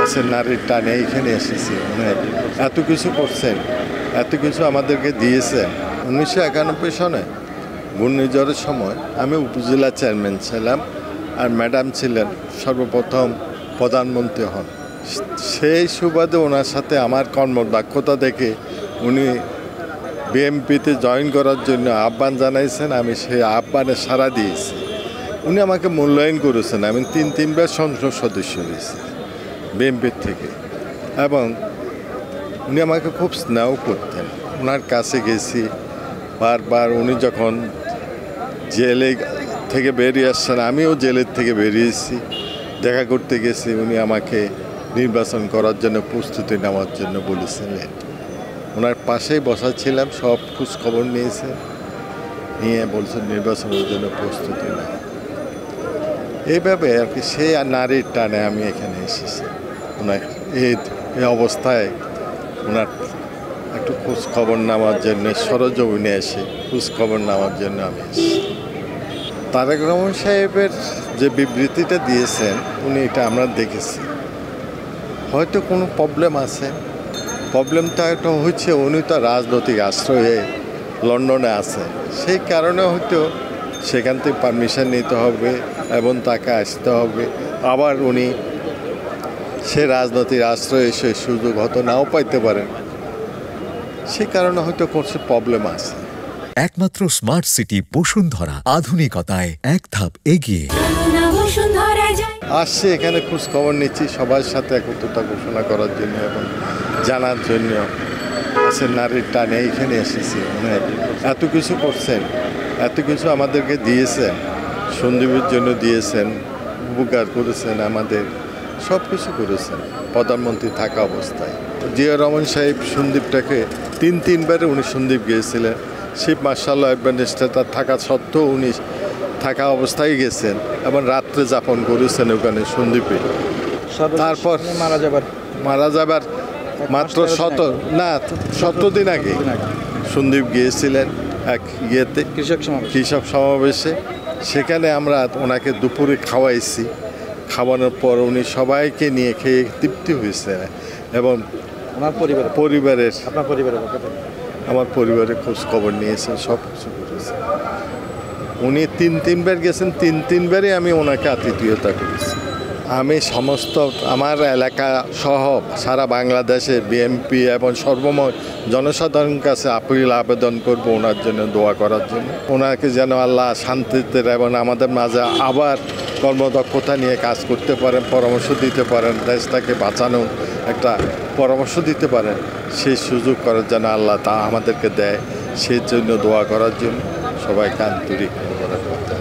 আছে নারীর টানে এইখানে এসেছি। এত কিছু করছেন, এত কিছু আমাদেরকে দিয়েছেন। 1991 সনে ঘূর্ণিঝড়ের সময় আমি উপজেলা চেয়ারম্যান ছিলাম, আর ম্যাডাম ছিলেন সর্বপ্রথম প্রধানমন্ত্রী হন। সেই সুবাদে ওনার সাথে আমার কর্মদক্ষতা দেখে উনি বিএমপিতে জয়েন করার জন্য আহ্বান জানাইছেন। আমি সেই আহ্বানে সাড়া দিয়েছি। উনি আমাকে মূল্যায়ন করেছেন। আমি তিনবার সংসদ সদস্য হয়েছি বিএমপির থেকে, এবং উনি আমাকে খুব স্নেহ করতেন। ওনার কাছে গেছি বারবার। উনি যখন জেলে থেকে বেরিয়ে আসছেন, আমিও জেলের থেকে বেরিয়েছি, দেখা করতে গেছি। উনি আমাকে নির্বাচন করার জন্য প্রস্তুতি নেওয়ার জন্য বলেছিলেন। ওনার পাশেই বসা ছিলাম, সব খোঁজ খবর নিয়ে বলছেন নির্বাচনের জন্য প্রস্তুতি নেয়। এইভাবে আর কি সেই নারীর টানে আমি এখানে এসেছি। ওনার এই অবস্থায় ওনার একটু খোঁজ খবর নেওয়ার জন্য, সরজমিনে এসে খোঁজ খবর নেওয়ার জন্য আমি এসেছি। তারেক রহমান সাহেবের যে বিবৃতিটা দিয়েছেন, উনি এটা আমরা দেখেছি। হয়তো কোনো প্রবলেম আছে। প্রবলেমটা একটা হচ্ছে উনি তো রাজনৈতিক আশ্রয়ে লন্ডনে আছে, সেই কারণে হয়তো সেখান থেকে পারমিশন নিতে হবে এবং তাকে আসতে হবে। আবার উনি সে রাজনৈতিক আশ্রয়ে সে সুযোগ হয়তো নাও পাইতে পারেন, সে কারণে হয়তো করছে প্রবলেম আছে। একমাত্র স্মার্ট সিটি বসুন্ধরা, আধুনিকতায় এক ধাপ এগিয়ে। আসছে এখানে খোঁজ খবর নিচ্ছি, সবার সাথে একত্রতা ঘোষণা করার জন্য এবং জানার জন্য। আছে নারীর টানে এইখানে এসেছি। এত কিছু করছেন, এত কিছু আমাদেরকে দিয়েছেন, সন্দীপের জন্য দিয়েছেন, উপকার করেছেন, আমাদের সব কিছু করেছেন প্রধানমন্ত্রী থাকা অবস্থায়। জিয়া রহমান সাহেব সন্দীপটাকে তিনবারে উনি সন্দীপ গিয়েছিলেন। শিব মার্শাল্লাহ অ্যাডমিনিস্ট্রেটর থাকা সত্ত্বেও উনি থাকা অবস্থায় গেছেন এবং রাত্রে যাপন করেছেন ওখানে সন্দীপে। তারপর মারা যাবার মাত্র 17 দিন আগে সন্দীপ গিয়েছিলেন এক ইয়েতে কৃষক সমাবেশে। সেখানে আমরা ওনাকে দুপুরে খাওয়াইছি। খাওয়ানোর পর উনি সবাইকে নিয়ে খেয়ে তৃপ্তি হয়েছে এবং আমার পরিবারের খোঁজ খবর নিয়েছেন, সব কিছু করেছেন। উনি তিনবার গেছেন, তিনবারই আমি ওনাকে আতিথেয়তা করেছি। আমি সমস্ত আমার এলাকা সহ সারা বাংলাদেশে বিএমপি এবং সর্বময় জনসাধারণের কাছে আবেদন করব ওনার জন্য, দোয়া করার জন্য। ওনাকে যেন আল্লাহ শান্তিতে এবং আমাদের মাঝে আবার কর্মদক্ষতা নিয়ে কাজ করতে পারেন, পরামর্শ দিতে পারেন, দেশটাকে বাঁচানোর একটা পরামর্শ দিতে পারেন, সেই সুযোগ করার জন্য আল্লাহ তা আমাদেরকে দেয়। সেই জন্য দোয়া করার জন্য সবাইকে আন্তরিক করার কথা।